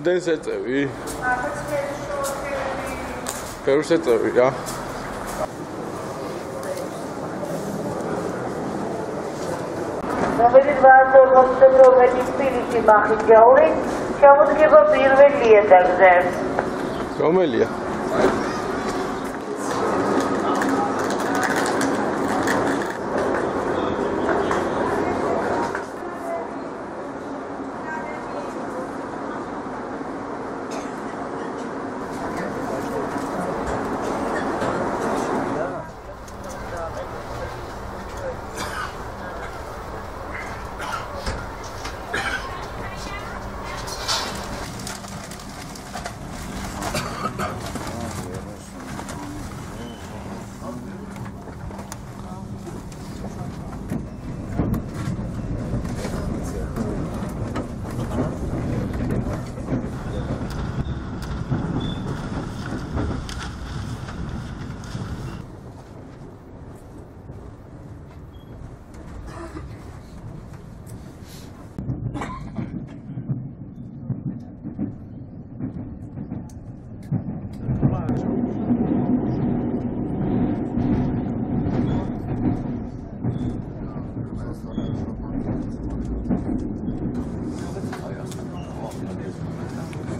Რამდენი საწევი? ბევრი საწევი რა. რომელიც ვარდომოწდომელი სპირიტი მახიჯაური შემოდგება პირველი ეტაპზე. რომელია?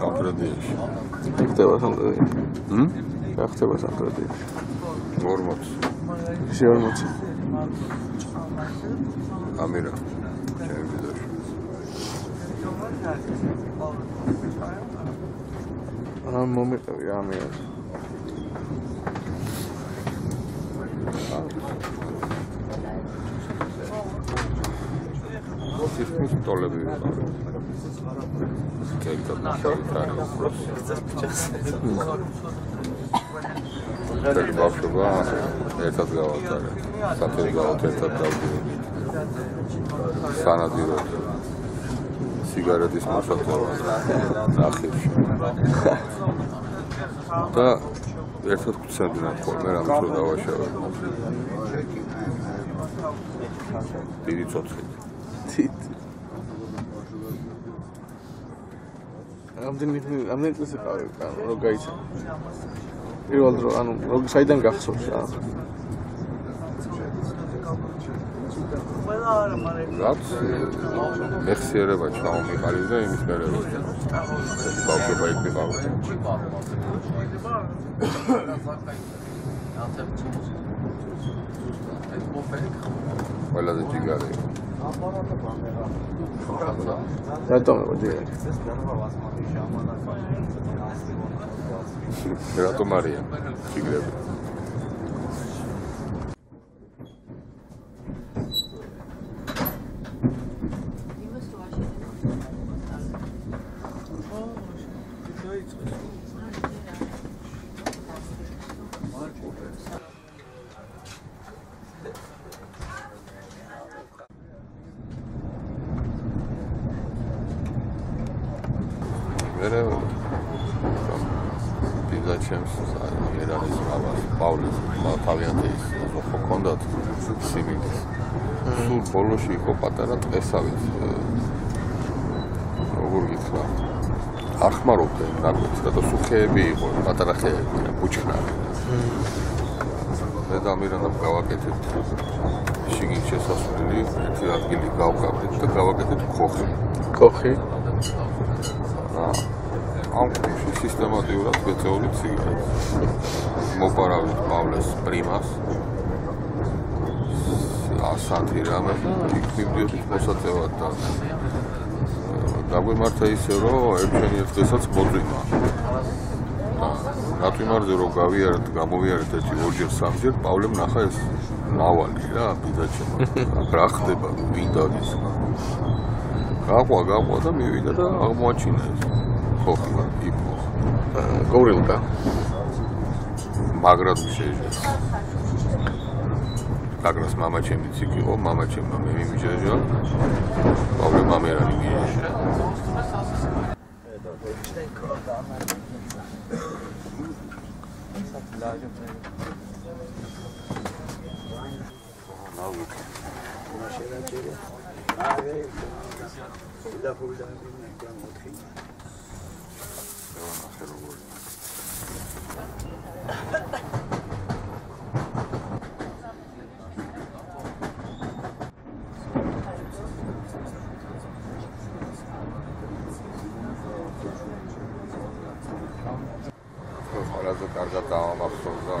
Santradiyești. Câteva Santradiyești. Câteva Santradiyești. 40. Și 40. Amira. Ce ai vedut? Am moment, Amira. Sirkus tolebe var. Kelka naşarıtari. Teli bavşova ertat gavatare. Sateri gavat ertat davdivedi. Sanadirod. Sigaretis moșatora. Naxirში. Da ertat kutsendinat ხოლმე რამის რო დავაშავე. დიდი ცოცხლით. Ამდენი წესი ყავი, რო გაიცა. პირველ დრო, ანუ რო საიდან გახსოვს რა? რაც მეხსიერება ჩამომიყალიბდა იმის მერე რომ ბავშვობა იქ ვიყავი. ყველაზე ჯიგარი. რატომ ჯიგარი? რატომ არია ჯიგრები? Ჩემს ერანის მამას პავლეს თავიანთი ხო ქონდათ სიმინდი. სულ ბოლოში იყო პატარა ტყესავით. როგორ გითხრა? არ ხმარობდა ნაკვეთს, რატო სუხეები იყო, პატარა ხეები, ბუჩქნარი. მე და მირანამ გავაკეთეთ შიგნით შესასვლელი, ერთი ადგილი გავყავდით და გავაკეთეთ ქოხი. ქოხი? ამ სისტემატიურად ვეწეულით სიგარეტს. მოპარავით პავლეს პრიმას. ასანთი რამე და იქ მივდიოდით მოსაწევად და დაგვემართა ისე, რომ ერთჩენი ერთ დღესაც მოწვიმა. და ნატვიმარზე რომ გამოვიარეთ ერთი ორჯერ სამჯერ, პავლემ ნახა ეს ნავალი რა, ბიძაჩემო. რა ხდება, ვინ დაგის. გაყვა და მივიდა და აღმოაჩინა ეს. ხოხი იპო. გოვრილკა. მაგრად შეეჟეს. გაგრას მამაჩემიც იქ იყო, მამაჩემმა მე მიმიჯერა. პავლე მამერანი მიეჟა. ყველაზე კარგად დავამახსოვრდა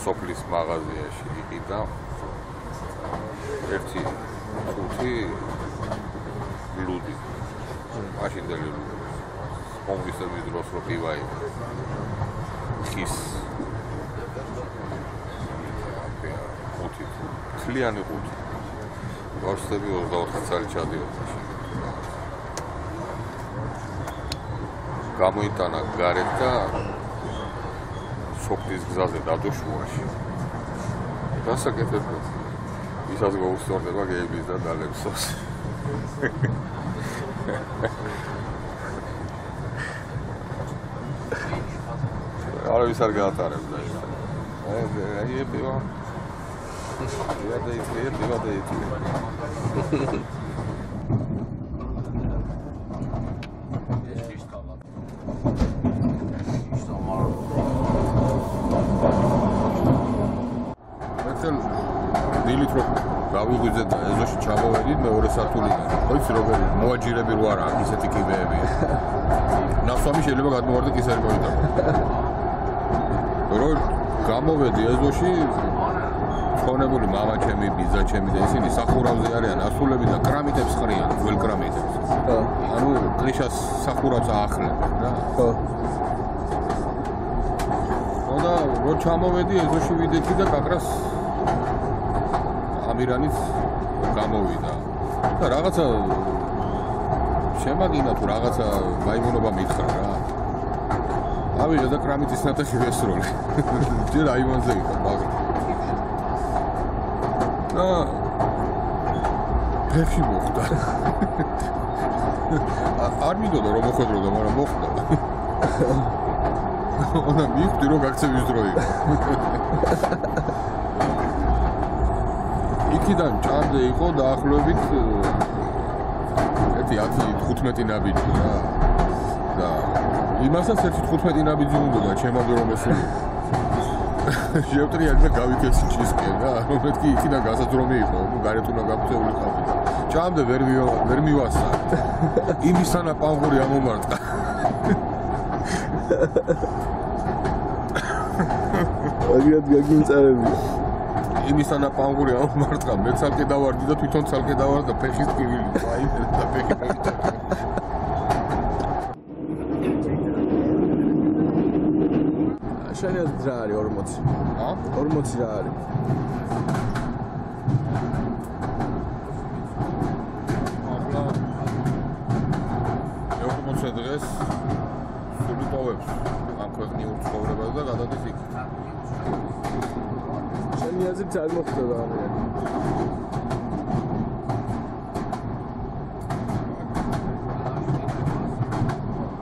სოფლის მაღაზიაში იყიდა ერთი ხუთი ლუდი. მაშინდელი კომუნისტების დროს რო პივაი ხის ხუთი თლიანი ხუთი ვარსები 24 წელი ჩადიოდა. გამოიტანა გარეთ და სოფლის გზაზე დადოშუაში. გასაკეთებლად ისაც გაუსწორდება გეიბლის და დალექსოს. არავის არ გაატარებდა ის. აი პივა. პივა დაიწია. დილით რო გავიღვიძე და ეზოში ჩამოვედით მეორე სართულიდან. ხოიცი როგორ მოაჯირები რო არა ისეთი კიბეებია. ნასვამი შეიძლება გადმოვარდე კისერი მოიტანო. რო გამოვედი ეზოში ხონებული მამა ჩემი, ბიძა ჩემი და ისინი სახურავზე არიან ასულები და კრამიტებს ხრიან, ძველ კრამიტებს. ანუ კრიშას სახურავს აახლებენ რა. ხო. და რო ჩამოვედი ეზოში ვიდექი და კაკრას ამირანიც გამოვიდა და რაღაცა შემაგინა თუ რაღაცა მაიმუნობა მითხრა რა. ავიღე და კრამიტის ნატეხი ვესროლი. ჯერ აივანზე იყო მაგრამ და ფეხი მოხდა. არ მინდოდა რომ მოხვედროდა, მაგრამ მოხდა. და მივხვდი რომ გაქცევის დრო იყო. იქიდან ჭამდე იყო დაახლოებით ერთი 10-15 ნაბიჯი რა. და იმასაც ერთი 15 ნაბიჯი უნდა ჩემამდე რომ ესული. შევტრიალ და გავიქესი ჩისკენ რა. მეთქი იქიდან გასაძრომი იყო, გარეთ უნდა გაფრთხილებული ყავდი. ჭამდე ვერ მივასწა. იმისანა პანგური ამომარტყა. აგიათ გაგიმწარებია. იმისანა პანგური ამომარტყა, მე ცალკე დავარდი და თვითონ ცალკე დავარდი და ფეხის ტკივილი. აი და ფეხი მოვიდა. შენია რა არის 40? 40 რა არის? ახლა 40 დღეს სული პოვებს ამ ქვეყნიურ ცხოვრებას და გადადის იქ. შენი აზრით არ მოხდება ამერე?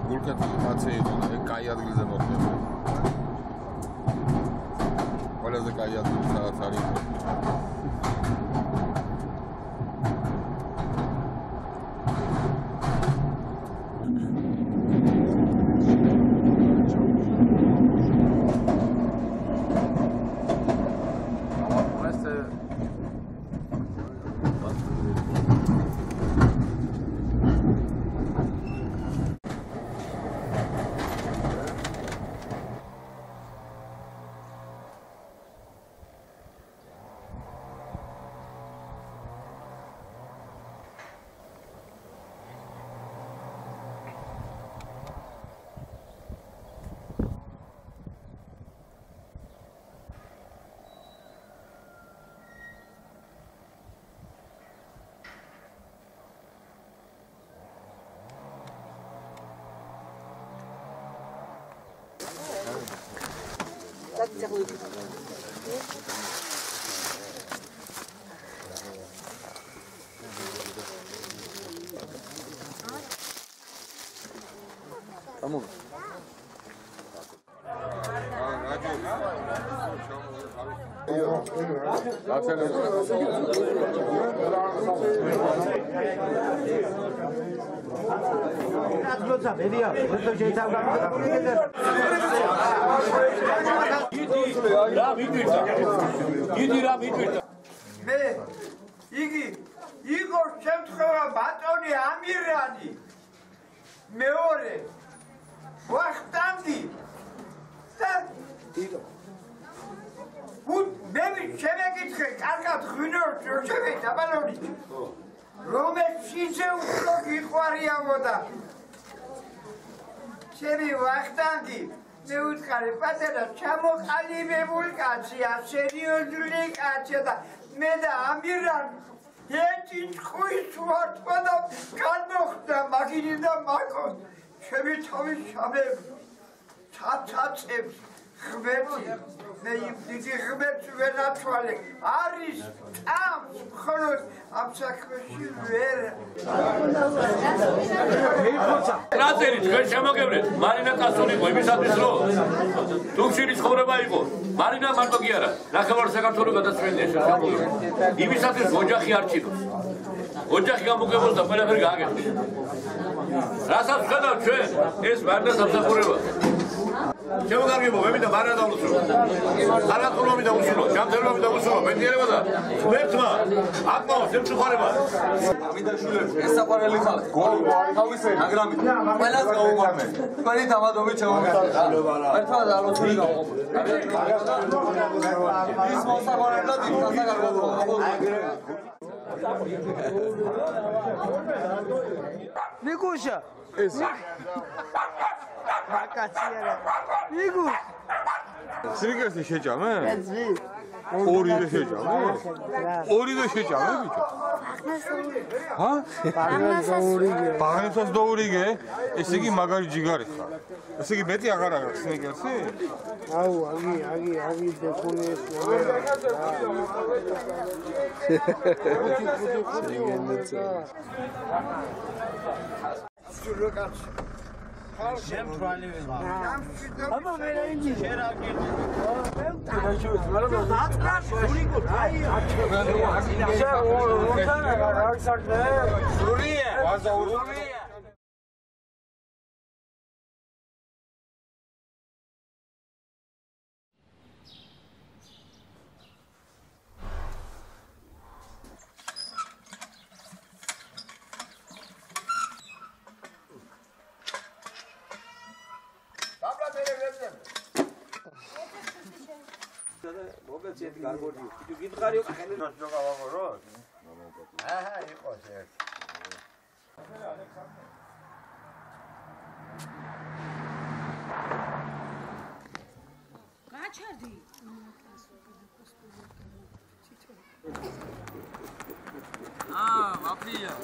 გულკეთი მაცე იყო და კაი ადგილზე მოხდება. ყველაზე კაი ადგილი სადაც არის. Tamam. იგი იგორ შემთხვევა ბატონი ამირანი მეორე ვახტანგი და მე შემეკითხე კარგად ღვინოს შევეც აბანონით რომელიც ისე უფრო გიყვარიამოდა ჩემი ვახტანგი მე უთხარი პატარა ჩამოყალიბებული კაცია სერიოზული კაცია და მე და ამირან ერთი წყვის ვარდმა და განმოხდა მაგინი და მაკო ჩემი თავის შამებს ცაცაცებს ღმერთი მე იმ დიდი ღმერთს ვერ ათვალე არის წამს მხოლოდ ამ საქმეში ვერ რაწერი თქვენ შემოგევლეთ მარინა კაცური იყო იმისათვის რომ თუმშირი ცხოვრება იყო მარინა მარტო კი არა ნახევარ საქართველოს გადაწყვეტია შემოგევლეთ იმისათვის ოჯახი არ ჭირავს ოჯახი გამოგებოს და ყველაფერი გააკეთოს რასაც ვხედავთ ჩვენ ეს მარინა სამსახურება შემოგარგებო მე მინდა მარინა დავუსრულო არაყოლო მინდა უსრულო ჯანმრთელობა მინდა უსრულო მეტიერება და ღმერთმა აკმაოს შემწუხარება ამიდაშულებს ეს საყვარელი ხალხი გოლი თავისები მაგრამ ყველას გაუმართეთ თქვენი დამადობით შემოგარგეთ ერთად ალოცული გავყოფოთ ის მოსაყვარებლად ის სასაგარგებლო ნიკუშა ეს ბაკაცია ნიკუ სრიგერში შეჭამე? ორივე შეჭამე? ორივე შეჭამე ბიჭო? ჰა? ბაღნასაც დაურიგე? ესე იგი მაგარი ჯიგარი ხარ. ესე იგი მეტი აღარ აქვს სრიგერში? აუ, აგი დეკუნეს. აბა ვერა ინჯი მოგეცეთ გარგორიო კიდე გითხარიო ხელი ნოჭო გავაღოროთ აჰა იყოს ერთ გაჩარდი მაფია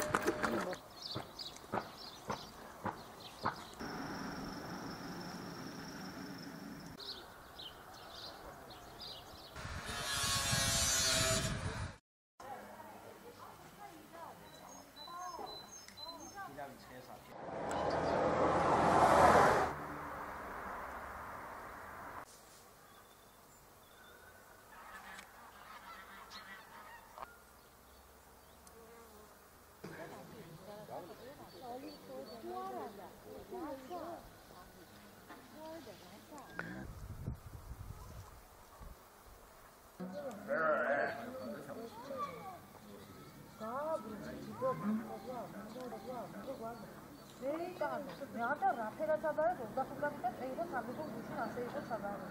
მეადა რაფერად აბარებ 25 წელი იყო სამეგო გუშინ ასე იყო საბარი.